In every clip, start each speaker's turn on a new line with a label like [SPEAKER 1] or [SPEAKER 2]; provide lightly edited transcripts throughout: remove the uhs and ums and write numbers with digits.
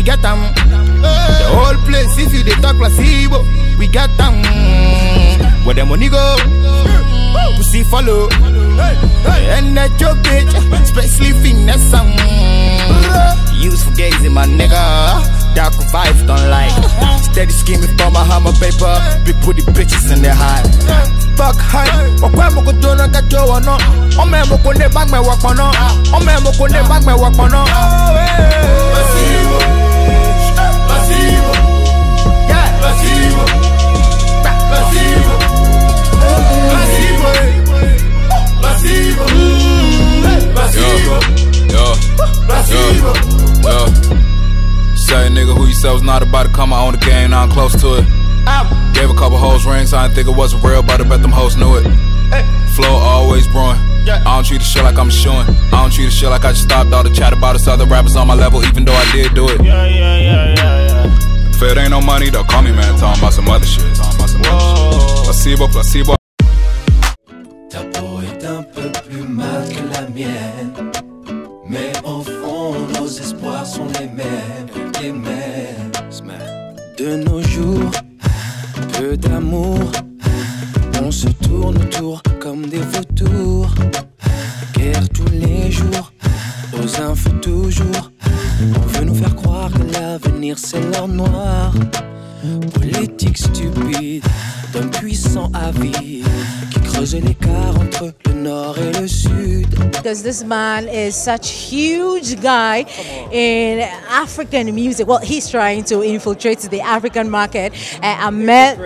[SPEAKER 1] we got them. The whole place, if you they talk placebo, we got them. Where the money go, pussy follow. And that your bitch, especially finesse some. Use for gazing, my nigga. Dark vibes don't like. Steady scheming for my hammer paper. Big booty bitches in the high. Fuck high. Why am I going to get you or not? Oh man, I'm going to bang my work on. Oh man, I'm going to bang my work on. Pasivo, pasivo, yeah, pasivo, pasivo, pasivo, pasivo, pasivo,
[SPEAKER 2] yo. Say nigga who you said was not about to come out on the game, now I'm close to it. Gave a couple hoes rings, I didn't think it wasn't real, but I bet them hoes knew it. Flow always brewing. I don't treat the shit like I'm showing. I don't treat the shit like I just stopped all the chat about us other rappers on my level, even though I did do it. If it ain't no money, they'll call me man, talking about some other shit. Placebo, placebo.
[SPEAKER 3] Ta peau est un peu plus mal que la mienne, mais au fond nos espoirs sont les mêmes, les mêmes. De nos jours, peu d'amour, on se tourne autour comme des vautours. Guerre tous les jours, aux infos toujours. On veut nous faire croire que l'avenir c'est l'or noir. Politique stupide d'un puissant avide qui creuse l'écart entre le nord et le sud.
[SPEAKER 4] Because this man is such huge guy in African music. Well, he's trying to infiltrate the African market. Ahmed,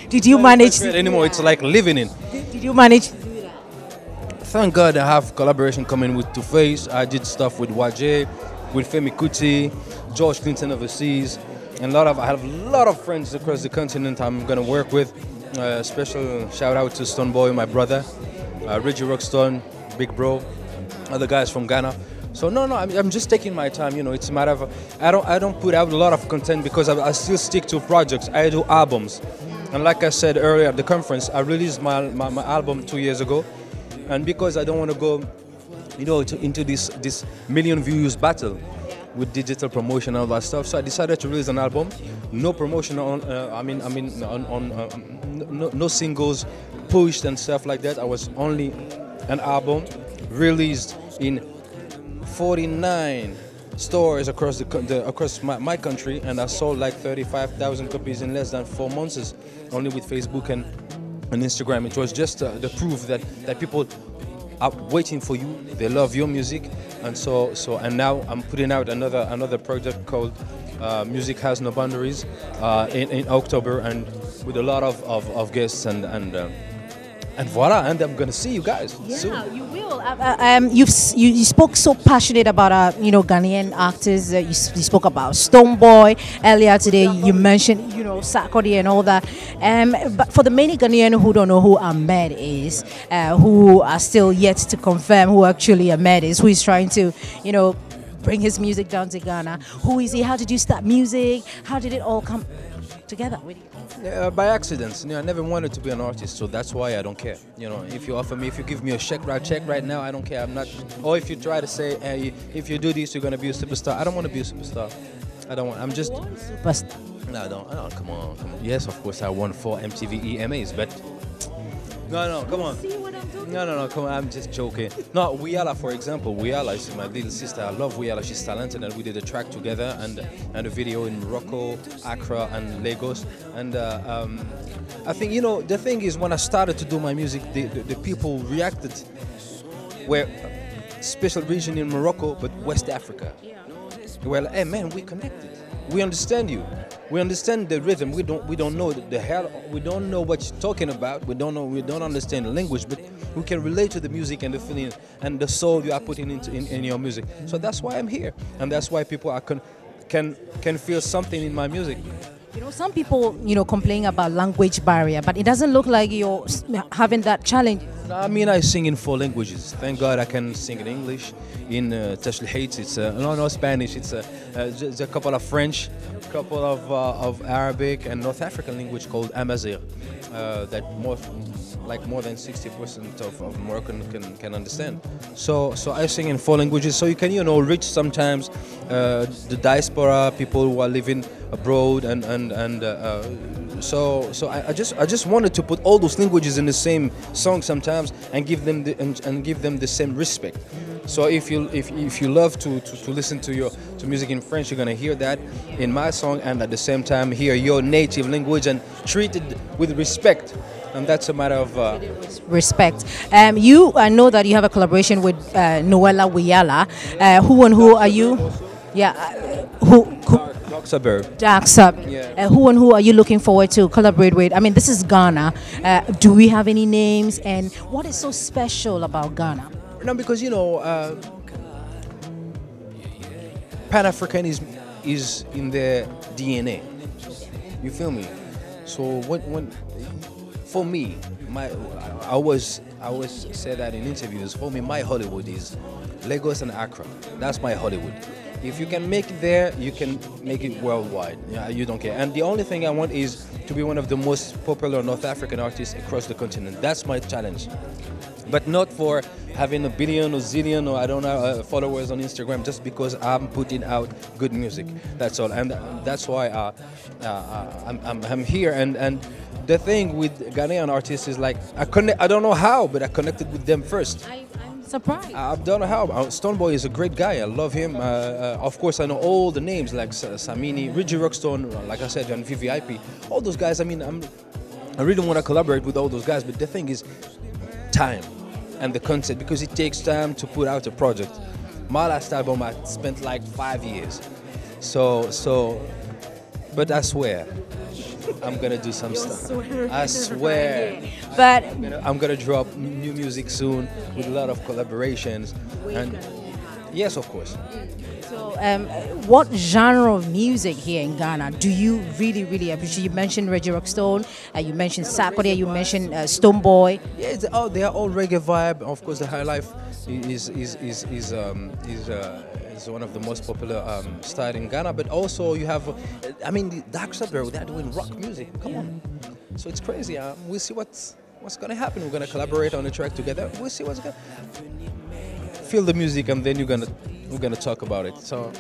[SPEAKER 4] did you manage to
[SPEAKER 5] anymore? It's like living in.
[SPEAKER 4] Did you manage to do that?
[SPEAKER 5] Thank God I have collaboration coming with Two Face. I did stuff with Wajé, with Femi Kuti, George Clinton overseas, and I have a lot of friends across the continent I'm gonna work with. Special shout out to Stone Boy, my brother, Reggie Rockstone, Big Bro, other guys from Ghana. So no, I'm just taking my time. You know, it's a matter of I don't put out a lot of content because I still stick to projects. I do albums, and like I said earlier at the conference, I released my album 2 years ago, and because I don't want to go, you know, into this million views battle with digital promotion and all that stuff, so I decided to release an album. No promotion on, no singles pushed and stuff like that. I was only an album released in 49 stores across across my country, and I sold like 35,000 copies in less than 4 months, only with Facebook and Instagram. It was just the proof that people are waiting for you. They love your music, and now I'm putting out another project called Music Has No Boundaries in October, and with a lot of guests and voila, and I'm gonna see you guys soon.
[SPEAKER 4] Yeah, you will. You spoke so passionate about Ghanaian actors. You spoke about Stonebwoy earlier today. You mentioned Sarkodie and all that. But for the many Ghanaians who don't know who Ahmed is, who are still yet to confirm who actually Ahmed is, who is trying to bring his music down to Ghana. Who is he? How did you start music? How did it all come together with you?
[SPEAKER 5] By accident. I never wanted to be an artist, so that's why I don't care. If you give me a check right now, I don't care. I'm not. Or if you try to say, hey, if you do this, you're gonna be a superstar. I don't want to be a superstar. I don't want. I'm just.
[SPEAKER 4] Superstar.
[SPEAKER 5] No, I don't. Come on. Yes, of course, I won 4 MTV EMAs, but. No, come on. No, come on, I'm just joking. No, Wiala, for example, Wiala is my little sister. I love Wiala, she's talented, and we did a track together and a video in Morocco, Accra, and Lagos. And I think, the thing is, when I started to do my music, the people reacted. We're a special region in Morocco, but West Africa. We're like, hey man, we connected. We understand you. We understand the rhythm. We don't know the hell. We don't know what you're talking about. We don't understand the language, but we can relate to the music and the feeling and the soul you are putting in your music. So that's why I'm here, and that's why people can feel something in my music.
[SPEAKER 4] Some people complain about language barrier, but it doesn't look like you're having that challenge.
[SPEAKER 5] I mean, I sing in 4 languages. Thank God I can sing in English, in Tashlihit, it's no Spanish. It's just a couple of French, couple of Arabic and North African language called Amazigh. That more than 60% of Moroccan can understand. So I sing in 4 languages. So you can reach sometimes the diaspora, people who are living abroad, so I just wanted to put all those languages in the same song sometimes and give them the same respect. So if you love to listen to music in French, you're gonna hear that in my song, and at the same time hear your native language and treat it with respect. And that's a matter of
[SPEAKER 4] respect. I know that you have a collaboration with Noella Wiyala. Who and who are you? Yeah, who?
[SPEAKER 5] Suburb.
[SPEAKER 4] Dark Suburb.
[SPEAKER 5] Yeah.
[SPEAKER 4] Who and who are you looking forward to collaborate with? I mean, this is Ghana. Do we have any names? And what is so special about Ghana?
[SPEAKER 5] No, because Pan-Africanism is in their DNA. You feel me? So when for me, I always say that in interviews. For me, my Hollywood is Lagos and Accra. That's my Hollywood. If you can make it there, you can make it worldwide. Yeah, you don't care. And the only thing I want is to be one of the most popular North African artists across the continent. That's my challenge. But not for having a billion or zillion or I don't know followers on Instagram, just because I'm putting out good music. That's all. And that's why I'm here. And the thing with Ghanaian artists is like I don't know how, but I connected with them first.
[SPEAKER 4] I'm surprised.
[SPEAKER 5] I don't know how. Stoneboy is a great guy. I love him. Of course, I know all the names like Samini, Reggie Rockstone, like I said, and VVIP. All those guys. I mean, I really want to collaborate with all those guys. But the thing is, time and the concept, because it takes time to put out a project. My last album, I spent like 5 years. But I swear, I'm gonna do some stuff. I swear.
[SPEAKER 4] But
[SPEAKER 5] I'm gonna drop new music soon with a lot of collaborations. And yes, of course.
[SPEAKER 4] so, what genre of music here in Ghana do you really, really appreciate? You mentioned Reggie Rockstone, you mentioned Sarkodie, you mentioned Stoneboy.
[SPEAKER 5] Yeah, they are all reggae vibe. Of course, the high life is one of the most popular style in Ghana. But also you have, the Dark Suburb, they're doing rock music. Come on, so it's crazy. We'll see what's gonna happen. We're gonna collaborate on a track together. We'll see what's gonna. Feel the music, and then we're gonna talk about it. So,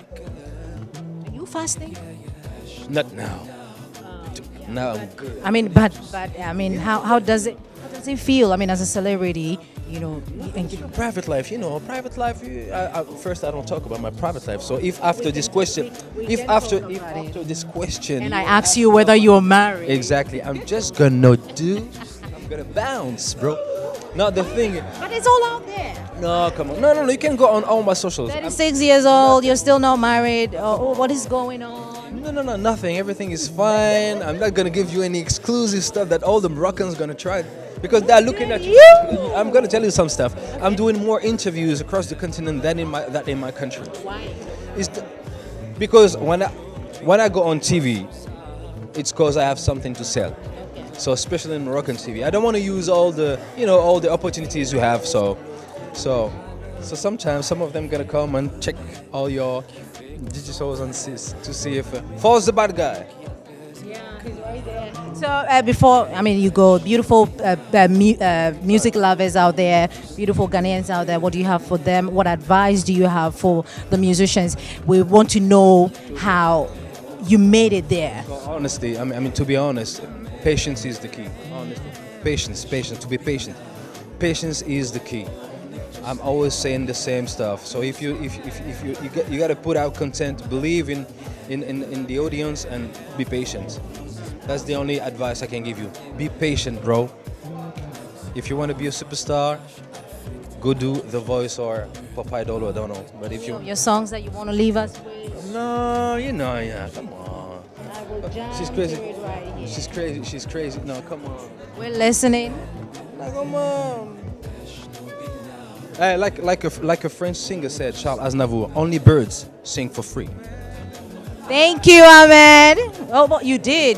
[SPEAKER 4] Are you fasting?
[SPEAKER 5] not now. Now I'm good.
[SPEAKER 4] How does it feel? I mean, as a celebrity,
[SPEAKER 5] Private life, first I don't talk about my private life. So if after this question,
[SPEAKER 4] and I ask you whether you're married.
[SPEAKER 5] exactly, I'm gonna bounce, bro. Now the thing,
[SPEAKER 4] But it's all out there.
[SPEAKER 5] no, come on, no, you can go on all my socials.
[SPEAKER 4] 36 years old, you're still not married. What is going on?
[SPEAKER 5] No, nothing. Everything is fine. I'm not gonna give you any exclusive stuff that all the Moroccans gonna try, because they're looking at you. I'm gonna tell you some stuff. I'm doing more interviews across the continent than in my country.
[SPEAKER 4] Why?
[SPEAKER 5] Because when I go on TV, it's because I have something to sell. So especially in Moroccan TV, I don't want to use all the opportunities you have. So sometimes some of them gonna come and check all your digitals and to see if Falz the bad guy.
[SPEAKER 4] Yeah, he's right there. So before, you go, beautiful music lovers out there, beautiful Ghanaians out there, what do you have for them? What advice do you have for the musicians? We want to know how you made it there.
[SPEAKER 5] So honestly, to be honest, patience is the key. Honestly, patience. To be patient. Patience is the key. I'm always saying the same stuff. So if you got to put out content, believe in the audience and be patient. That's the only advice I can give you. Be patient, bro. If you want to be a superstar, go do The Voice or Pop Idol, I don't know. But if you
[SPEAKER 4] Your songs that you want to leave us with.
[SPEAKER 5] no, come on. She's crazy. She's crazy. No, come on.
[SPEAKER 4] We're listening.
[SPEAKER 5] No, come on. Like a French singer said, Charles Aznavour, only birds sing for free.
[SPEAKER 4] Thank you, Ahmed. Oh, but you did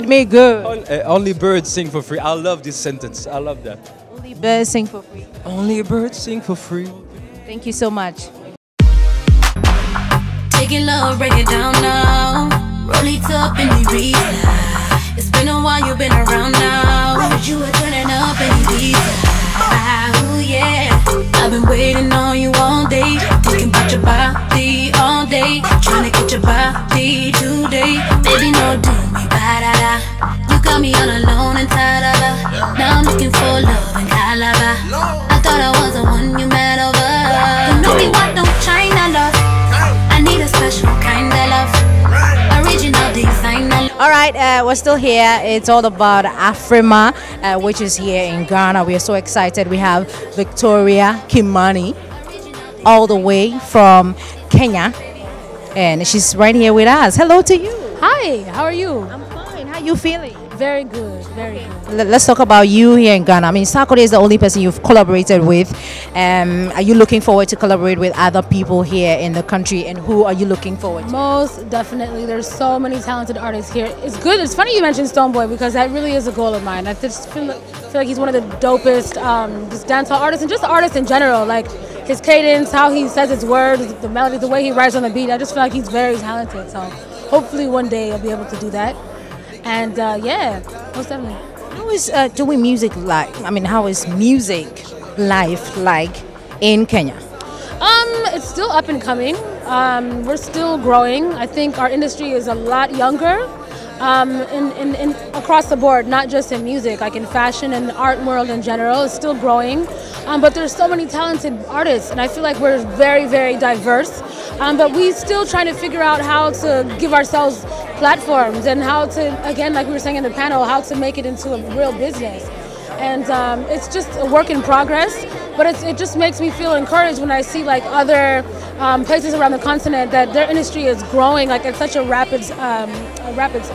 [SPEAKER 4] me good.
[SPEAKER 5] Only birds sing for free. I love this sentence. I love that.
[SPEAKER 4] Only Only birds sing for free.
[SPEAKER 5] Only birds sing for free.
[SPEAKER 4] Thank you so much.
[SPEAKER 6] Take it low, break it down now. Roll it up in the beat. It's been a while, you've been around now. But you were turning up in the beat. Oh yeah, I've been waiting on you all day. Thinking about your body all day. Trying to get your body today. Baby, no do me ba-da-da. You got me all alone and ta-da-da. Now I'm looking for love in Calabar. I thought I was the one you met over. But no, we want no China love. I need a special kind of love. Original designer.
[SPEAKER 4] All right, we're still here. It's all about Afrima, which is here in Ghana. We are so excited. We have Victoria Kimani, all the way from Kenya, and she's right here with us. Hello to you.
[SPEAKER 7] Hi, how are you?
[SPEAKER 4] I'm fine. How you feeling?
[SPEAKER 7] Very good, very good.
[SPEAKER 4] Let's talk about you here in Ghana. I mean, Sarkodie is the only person you've collaborated with. Are you looking forward to collaborate with other people here in the country? And who are you looking forward to?
[SPEAKER 7] Most definitely. There's so many talented artists here. It's good. It's funny you mentioned Stonebwoy because that really is a goal of mine. I just feel like he's one of the dopest just dancehall artists and just artists in general. Like his cadence, how he says his words, the melody, the way he writes on the beat. I just feel like he's very talented. So hopefully one day I'll be able to do that. And yeah, most definitely.
[SPEAKER 4] How is doing music like? I mean, how is music life like in Kenya?
[SPEAKER 7] It's still up and coming. We're still growing. I think our industry is a lot younger. In across the board, not just in music, like in fashion and the art world in general, it's still growing. But there's so many talented artists, and I feel like we're very, very diverse. But we still trying to figure out how to give ourselves platforms and how to, again, like we were saying in the panel, how to make it into a real business. And it's just a work in progress, but it just makes me feel encouraged when I see like other places around the continent that their industry is growing like at such a rapid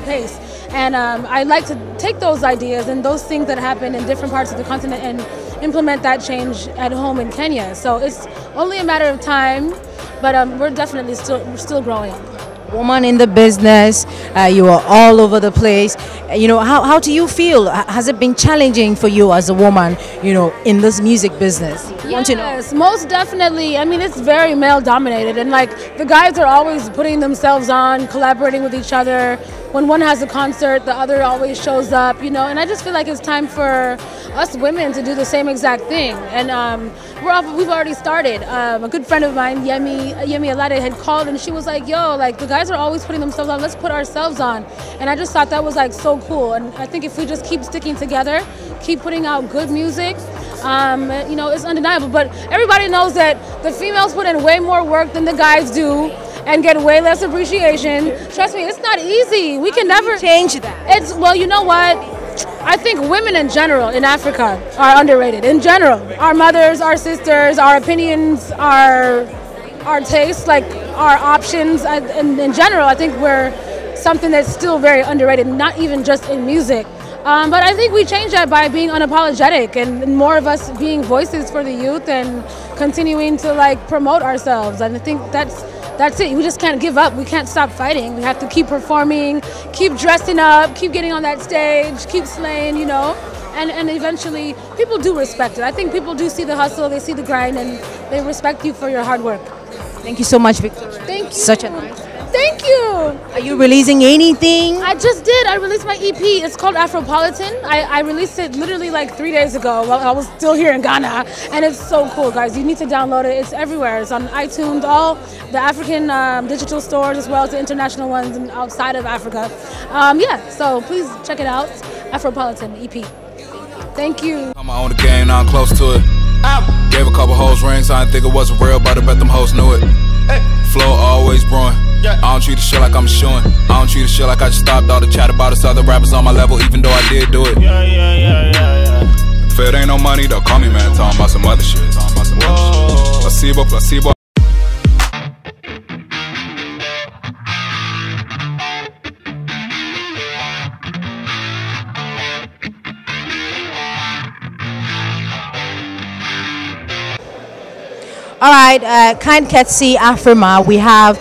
[SPEAKER 7] pace. And I like to take those ideas and those things that happen in different parts of the continent and implement that change at home in Kenya. So it's only a matter of time, but we're definitely still growing.
[SPEAKER 4] Woman in the business, you are all over the place. You know, how do you feel? Has it been challenging for you as a woman, you know, in this music business?
[SPEAKER 7] Yes, most definitely. I mean, it's very male dominated, and like the guys are always putting themselves on, collaborating with each other. When one has a concert, the other always shows up, you know, and I just feel like it's time for us women to do the same exact thing. And we've already started. A good friend of mine, Yemi Alade, had called and she was like, yo, like the guys are always putting themselves on, let's put ourselves on. And I just thought that was like so cool. And I think if we just keep sticking together, keep putting out good music, you know, it's undeniable. But everybody knows that the females put in way more work than the guys do and get way less appreciation. Trust me, it's not easy. We can never
[SPEAKER 4] change that.
[SPEAKER 7] Well, you know what? I think women in general in Africa are underrated. In general, our mothers, our sisters, our opinions, our tastes, like our options. In general, I think we're something that's still very underrated, not even just in music. But I think we change that by being unapologetic and more of us being voices for the youth and continuing to like promote ourselves. And I think that's it. We just can't give up. We can't stop fighting. We have to keep performing, keep dressing up, keep getting on that stage, keep slaying, you know. And eventually, people do respect it. I think people do see the hustle, they see the grind, and they respect you for your hard work.
[SPEAKER 4] Thank you so much, Victoria.
[SPEAKER 7] Thank you.
[SPEAKER 4] Such a nice.
[SPEAKER 7] Thank you.
[SPEAKER 4] Are you releasing anything?
[SPEAKER 7] I just did. I released my EP. It's called Afropolitan. I released it literally like 3 days ago while I was still here in Ghana. And it's so cool, guys. You need to download it. It's everywhere. It's on iTunes, all the African digital stores as well as the international ones and outside of Africa. Yeah, so please check it out. Afropolitan EP. Thank you.
[SPEAKER 2] I'm on the game, now I'm close to it. Gave a couple hoes rings, I didn't think it wasn't real, but I bet them hoes knew it. Flow always brewing. I don't treat the shit like I'm showing. I don't treat the shit like I just stopped all the chat about us other rappers on my level, even though I did do it. If it ain't no money, they'll call me, man, talking about some other shit. Placebo, placebo.
[SPEAKER 4] All right, kind courtesy Afrima, we have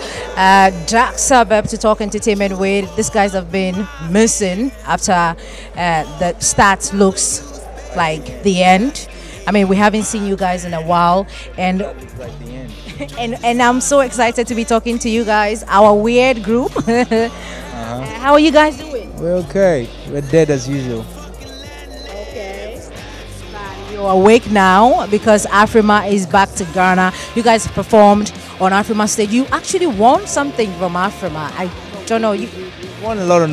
[SPEAKER 4] Dark Suburb to talk entertainment with. These guys have been missing after the start looks like the end. I mean, we haven't seen you guys in a while, and
[SPEAKER 8] Like the end.
[SPEAKER 4] and I'm so excited to be talking to you guys, our weird group. How are you guys doing?
[SPEAKER 8] We're okay. We're dead as usual.
[SPEAKER 4] Okay. You're awake now because Afrima is back to Ghana. You guys performed on Afrima stage. You actually won something from Afrima. I don't know. You
[SPEAKER 8] Won a lot of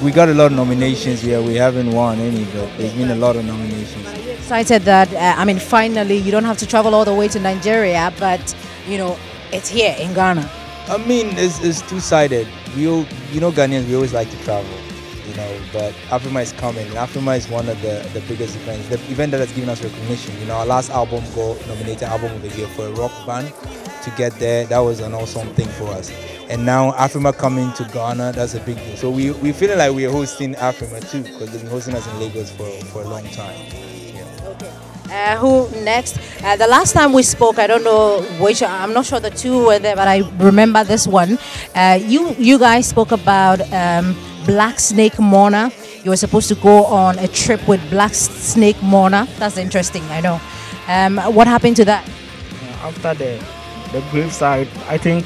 [SPEAKER 8] we got a lot of nominations here. We haven't won any, but there's been a lot of nominations.
[SPEAKER 4] excited that I mean, finally, you don't have to travel all the way to Nigeria, but you know, it's here in Ghana.
[SPEAKER 8] I mean, it's two-sided. Ghanaians, we always like to travel, but Afrima is coming. Afrima is one of the biggest events, the event that has given us recognition. Our last album got nominated Album of the Year for a rock band. To get there, that was an awesome thing for us. And now Afrima coming to Ghana, that's a big deal. So we're feeling like we're hosting Afrima too, because they've been hosting us in Lagos for a long time.
[SPEAKER 4] Who next? The last time we spoke, I don't know which, I'm not sure the two were there, but I remember this one. You guys spoke about Black Snake Mona. You were supposed to go on a trip with Black Snake Mona. That's interesting, I know. What happened to that?
[SPEAKER 9] After the graveside, I think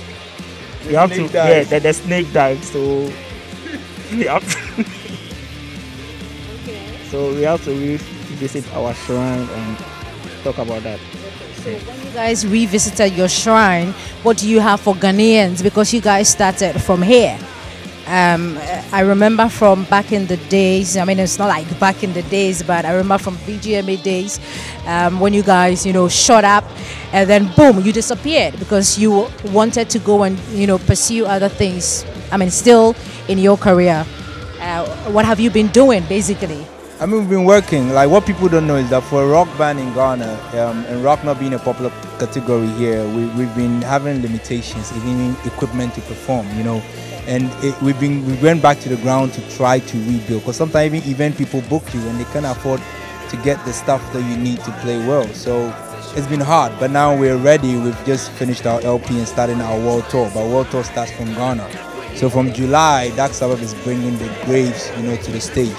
[SPEAKER 9] we have to, the snake died, so we have to, so we have to revisit our shrine and talk about that.
[SPEAKER 4] So when you guys revisited your shrine, what do you have for Ghanaians? Because you guys started from here. I remember from back in the days, I mean, it's not like back in the days, but I remember from VGMA days when you guys, shot up and then boom, you disappeared because you wanted to go and, pursue other things. I mean, still in your career. What have you been doing, basically?
[SPEAKER 8] I mean, we've been working. Like, what people don't know is that for a rock band in Ghana, and rock not being a popular category here, we've been having limitations, even equipment to perform, And we went back to the ground to try to rebuild, because sometimes even event people book you and they can't afford to get the stuff that you need to play well. So it's been hard, but now we're ready. We've just finished our LP and starting our world tour. But world tour starts from Ghana. So from July, Dark Sabbath is bringing the Graves, to the stage,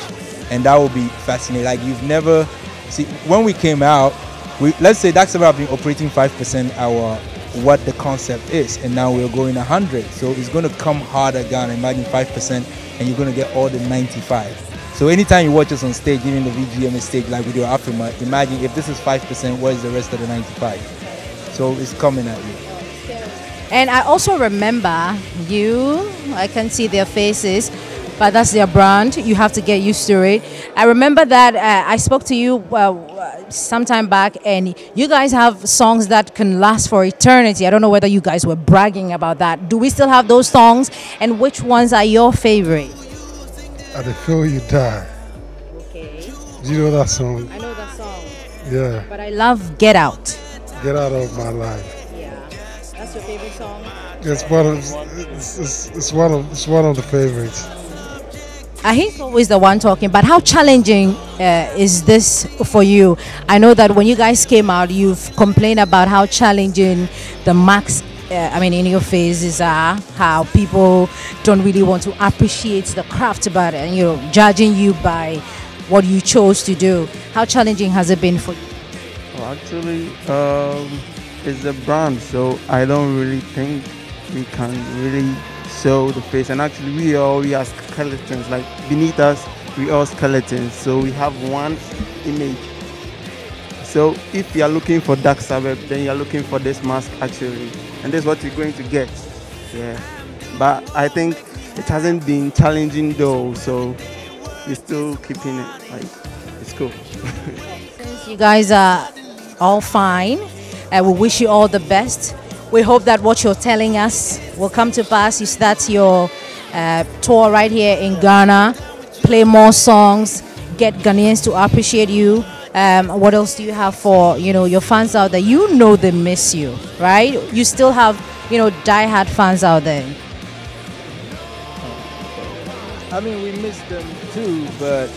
[SPEAKER 8] and that will be fascinating. Like, you've never see when we came out. Let's say Dark Sabbath have been operating 5% our what the concept is, and now we're going 100, so it's going to come harder down. Imagine 5% and you're going to get all the 95. So anytime you watch us on stage, even the VGMA stage like we do Afrima, imagine if this is 5%, what is the rest of the 95? So it's coming at you.
[SPEAKER 4] And I also remember you, I can see their faces, but that's their brand. You have to get used to it. I remember that I spoke to you some time back, and you guys have songs that can last for eternity. I don't know whether you guys were bragging about that. Do we still have those songs? And which ones are your favorite?
[SPEAKER 10] I Feel You Die.
[SPEAKER 4] Okay.
[SPEAKER 10] Do you know that song?
[SPEAKER 4] I know that song.
[SPEAKER 10] Yeah.
[SPEAKER 4] But I love Get Out.
[SPEAKER 10] Get Out of My Life.
[SPEAKER 4] Yeah. That's your favorite song?
[SPEAKER 10] It's one of the favorites.
[SPEAKER 4] He's always the one talking, but how challenging is this for you? I know that when you guys came out, you've complained about how challenging the max, in your phases are, how people don't really want to appreciate the craft, but, judging you by what you chose to do. How challenging has it been for you?
[SPEAKER 9] Well, actually, it's a brand, so I don't really think we can really show the face. And actually we are skeletons, like beneath us we are skeletons, so we have one image. So if you are looking for Dark Sabbath, then you are looking for this mask actually, and that's what you're going to get. Yeah, but I think it hasn't been challenging though, so we're still keeping it, like, it's cool.
[SPEAKER 4] Since you guys are all fine, we wish you all the best. We hope that what you're telling us will come to pass. You start your tour right here in Ghana, play more songs, get Ghanaians to appreciate you. What else do you have for, your fans out there? They miss you, right? You still have, die-hard fans out there.
[SPEAKER 8] I mean, we miss them too, but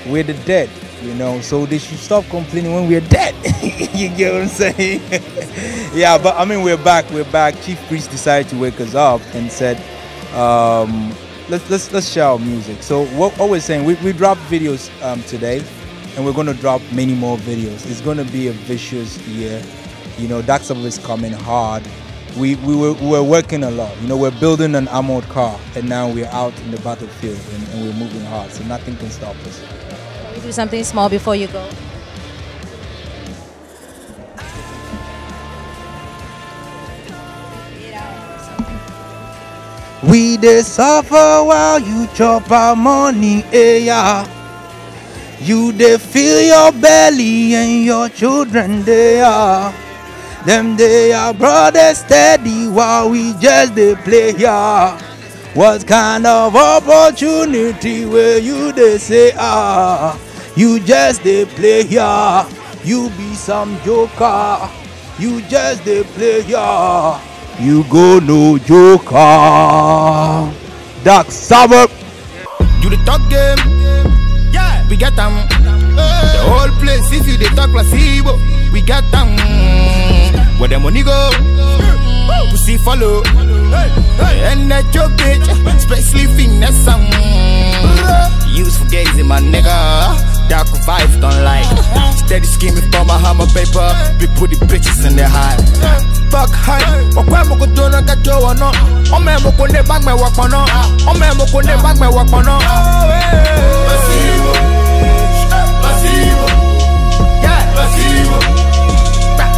[SPEAKER 8] we're the dead, so they should stop complaining when we're dead. You get what I'm saying? Yeah, but I mean, we're back. Chief Priest decided to wake us up and said, let's share our music. So what we're saying, we dropped videos today, and we're going to drop many more videos. It's going to be a vicious year. You know, Dark Suburb is coming hard. We're working a lot. You know, we're building an armored car, and now we're out in the battlefield, and we're moving hard. So nothing can stop us.
[SPEAKER 4] Can we do something small before you go?
[SPEAKER 8] We dey suffer while you chop our money, yeah. You dey fill your belly and your children they are. Them they are brothers steady while we just dey play, yeah. What kind of opportunity where you dey say you just dey play, yeah. You be some joker. You just dey play, yeah. You go no joker. Dark Suburb.
[SPEAKER 1] You the talk game, yeah, we get them. The whole place, if you the talk placebo, we get them. Where the money go, pussy follow. And that your bitch, especially finesse some. Use for gazing, my nigga. Dark vibes don't like. Steady scheming for my hammer paper. We put the bitches in their high. Fuck high. Okwa mo ko dona ka jowo no. O me mo ko ne bag me work on no. O me mo ko ne bag me work on no. Pasivo. Pasivo. Yeah, pasivo.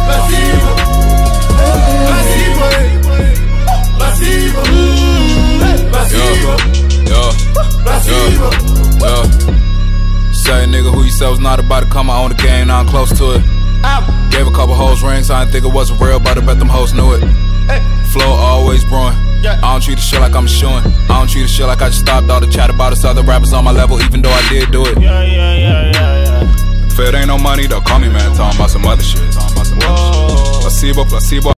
[SPEAKER 1] Pasivo. Pasivo. Pasivo. Pasivo. Pasivo.
[SPEAKER 2] Yo. Say nigga who you said was not about to come out on the game, now I'm close to it. Gave a couple hoes rings, I didn't think it wasn't real, but I bet them hoes knew it. Flow always brewing. I don't treat the shit like I'm showing. I don't treat the shit like I just stopped all the chat about us other rappers on my level, even though I did do it. If it ain't no money, they'll call me, man, talking about some other shit. Placebo, placebo.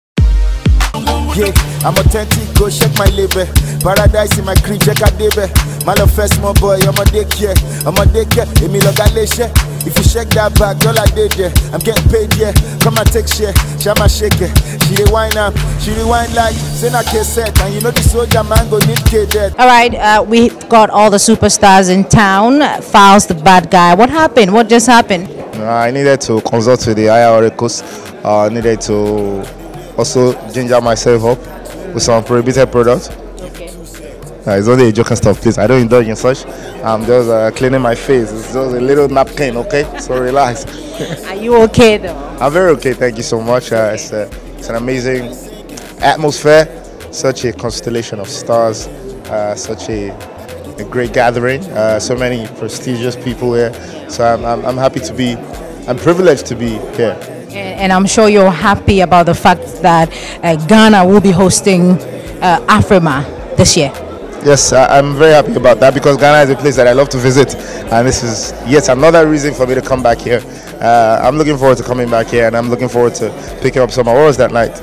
[SPEAKER 1] Yeah, I'm authentic, go check my label. Paradise in my crib, check out debe. My love first, my boy, I'm a daycare. Emi logaleshe. If you shake that back, all I did there. I'm getting paid, yeah. Come and take share, shama shake it. She the wine up, she the wine like Sena cassette. And you know the soldier man go need dead.
[SPEAKER 4] All right, we got all the superstars in town. Falz, the bad guy. What happened? What just happened?
[SPEAKER 11] I needed to consult with the higher oracles. I needed to also ginger myself up with some prohibited products.
[SPEAKER 4] Okay.
[SPEAKER 11] It's only a joking stuff, please. I don't indulge in such. I'm just cleaning my face. It's just a little napkin, okay? So relax.
[SPEAKER 4] Are you okay though?
[SPEAKER 11] I'm very okay, thank you so much. It's an amazing atmosphere, such a constellation of stars, such a great gathering, so many prestigious people here. So I'm happy to be, I'm privileged to be here.
[SPEAKER 4] And I'm sure you're happy about the fact that Ghana will be hosting Afrima this year.
[SPEAKER 11] Yes, I'm very happy about that because Ghana is a place that I love to visit, and this is yet another reason for me to come back here. I'm looking forward to coming back here, and I'm looking forward to picking up some awards that night.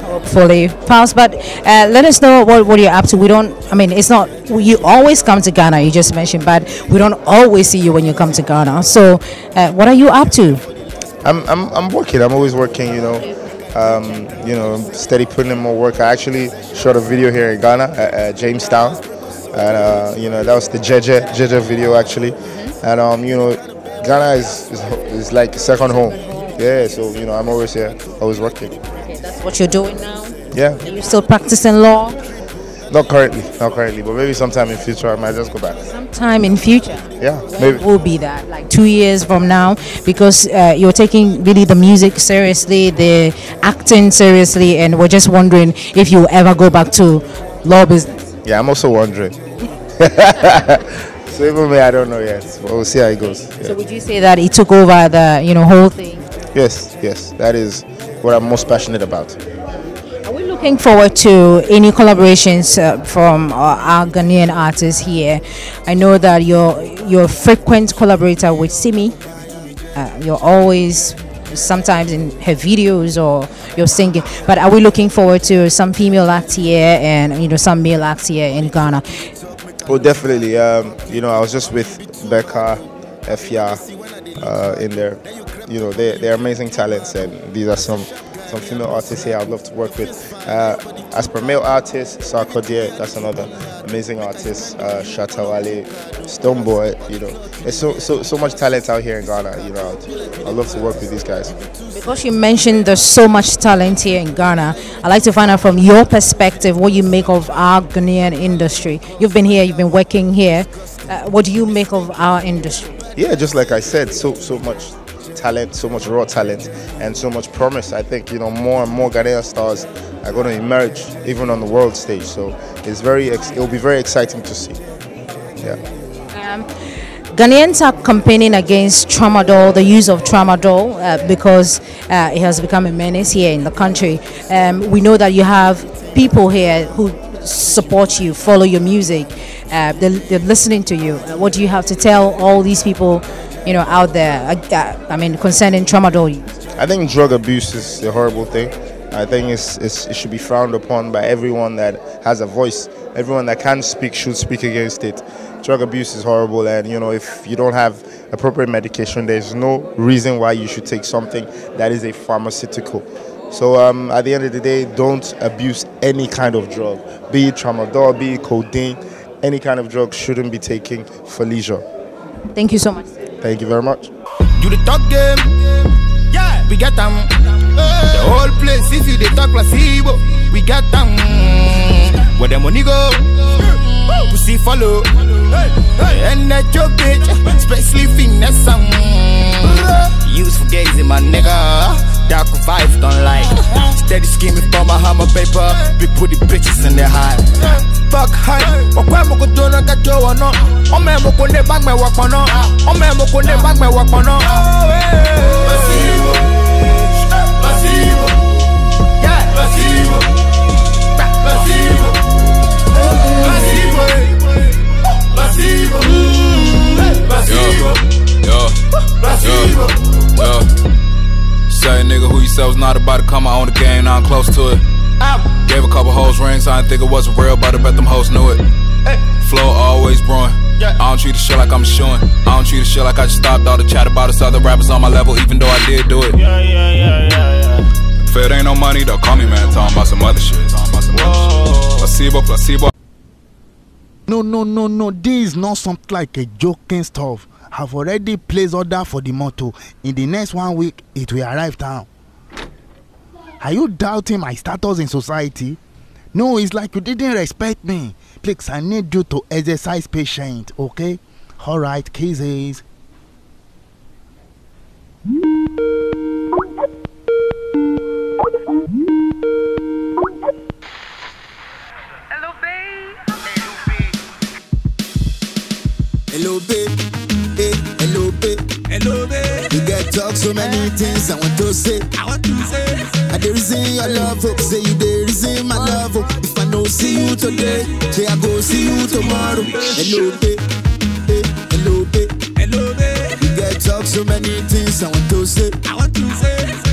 [SPEAKER 4] Hopefully, Falz, but let us know what you're up to. We don't, I mean, it's not, you always come to Ghana, you just mentioned, but we don't always see you when you come to Ghana. So what are you up to?
[SPEAKER 11] I'm working. I'm always working. You know, steady putting in more work. I actually shot a video here in Ghana, at Jamestown, and you know, that was the Jeje video actually. And you know, Ghana is like second home. Yeah, so you know, I'm always here, always working.
[SPEAKER 4] Okay, that's what you're doing now.
[SPEAKER 11] Yeah.
[SPEAKER 4] Are you still practicing law?
[SPEAKER 11] Not currently, but maybe sometime in future I might just go back.
[SPEAKER 4] Sometime in future?
[SPEAKER 11] Yeah,
[SPEAKER 4] maybe. Will be that, like 2 years from now, because you're taking really the music seriously, the acting seriously, and we're just wondering if you ever go back to law business.
[SPEAKER 11] Yeah, I'm also wondering. So even me, I don't know yet, but we'll see how it goes. Yeah.
[SPEAKER 4] So would you say that it took over the, you know, whole thing?
[SPEAKER 11] Yes, that is what I'm most passionate about.
[SPEAKER 4] Are we looking forward to any collaborations from our Ghanaian artists here? I know that you're a frequent collaborator with Simi. You're always sometimes in her videos or you're singing. But are we looking forward to some female acts here and, you know, some male acts here in Ghana?
[SPEAKER 11] Oh, definitely. You know, I was just with Becca, Efia, in there. You know, they're amazing talents, and these are some female artists here I'd love to work with. as per male artists, Sarkodie, that's another amazing artist. Shatawale, Stoneboy, you know. There's so much talent out here in Ghana, you know. I'd love to work with these guys.
[SPEAKER 4] Because you mentioned there's so much talent here in Ghana, I'd like to find out from your perspective what you make of our Ghanaian industry. You've been here, you've been working here. What do you make of our industry?
[SPEAKER 11] Yeah, just like I said, so much talent, so much raw talent, and so much promise. I think, you know, more and more Ghanaian stars are going to emerge, even on the world stage. So it'll be very exciting to see. Yeah.
[SPEAKER 4] Ghanaians are campaigning against tramadol, the use of tramadol, because it has become a menace here in the country. We know that you have people here who support you, follow your music, they're listening to you. What do you have to tell all these people, you know, out there, I mean, concerning tramadol use?
[SPEAKER 11] I think drug abuse is a horrible thing. I think it should be frowned upon by everyone that has a voice. Everyone that can speak should speak against it. Drug abuse is horrible, and you know, if you don't have appropriate medication, there's no reason why you should take something that is a pharmaceutical. So at the end of the day, don't abuse any kind of drug, be it tramadol, be it codeine. Any kind of drug shouldn't be taken for leisure.
[SPEAKER 4] Thank you so much.
[SPEAKER 11] Thank you very much.
[SPEAKER 1] Do the talk game, yeah, we got them. The whole place, if you they talk placebo, we got them. Where the money go, pussy follow. And that your bitch, especially finesse some. Use for gazing, my nigga. Dark vibes don't like. Steady scheming for my hammer paper. Big booty bitches in their high. Fuck high. What I'm gonna do, I got you on. Oh man, I'm gonna bag my work on. Oh man, I'm gonna bag my work on. Placebo. Placebo. Yeah. Placebo. Placebo. Placebo. Placebo. Placebo.
[SPEAKER 2] Yo. Say nigga who you said was not about to come, I own the game, now I'm close to it. Gave a couple hoes rings, I didn't think it wasn't real, but I bet them hoes knew it. Flow always brewing. I don't treat the shit like I'm showing. I don't treat the shit like I just stopped all the chat about us other rappers on my level, even though I did do it. If it ain't no money, don't call me, man. Talking about some other shit. Placebo, placebo.
[SPEAKER 12] No. This is not something like a joking stuff. I've already placed order for the motor. In the next 1 week, it will arrive down. Are you doubting my status in society? No, it's like you didn't respect me. Please, I need you to exercise patience, okay? Alright, kisses.
[SPEAKER 13] Hello, babe.
[SPEAKER 14] Hello, babe. Hey, hello, babe.
[SPEAKER 13] Hello, babe.
[SPEAKER 14] You get talk so many things I want to say. I the reason your love, hope say you the reason my love. If I no see you today, say I go see you tomorrow. Hello, babe. Hey, hello, babe.
[SPEAKER 13] Hello, babe.
[SPEAKER 14] You get talk so many things I want to say.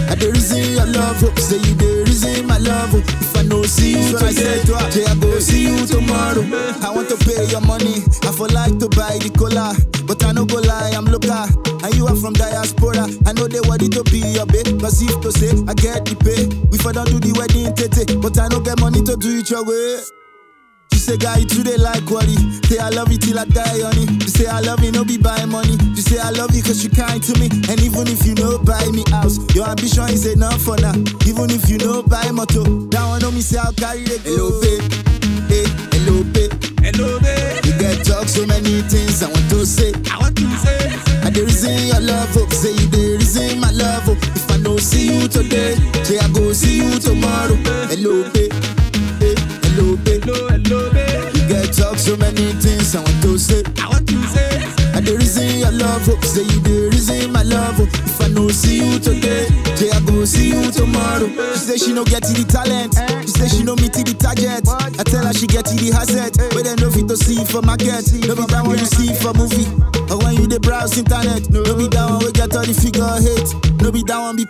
[SPEAKER 14] I the reason your love, hope say you the reason my love. If I no see you today, say I go see you tomorrow. I want to pay your money. I for like to buy the cola, but I no go lie, I'm local. And you are from diaspora. I know they worry to be your babe, cause if to say I get the pay, we for don't do the wedding tete, but I no get money to do it your way. She say guy you today like worry. Say I love you till I die, honey. You say I love you, no be buy money. You say I love you cause you kind to me. And even if you no buy me house, your ambition is enough for now. Even if you no buy motor, that one know me say I'll carry the go. Hello babe, hey, hello babe.
[SPEAKER 13] Hello, babe.
[SPEAKER 14] You get talk so many things I want to say. I the reason your love, hope say you the reason my love. If I no see you today, say I go see you tomorrow. Hello babe, hey, hello babe.
[SPEAKER 13] Hello, babe.
[SPEAKER 14] You get talk so many things I want to say. I the reason your love, hope say you the reason my love. If I no see you today, say I go see you tomorrow. She say she no get the talent. She say she no meet the target. I tell her she get the hazard. But then no fit to see for market. No be that when you see for movie, or when you the browse internet. No be that one we get all the figure hate. No be that one be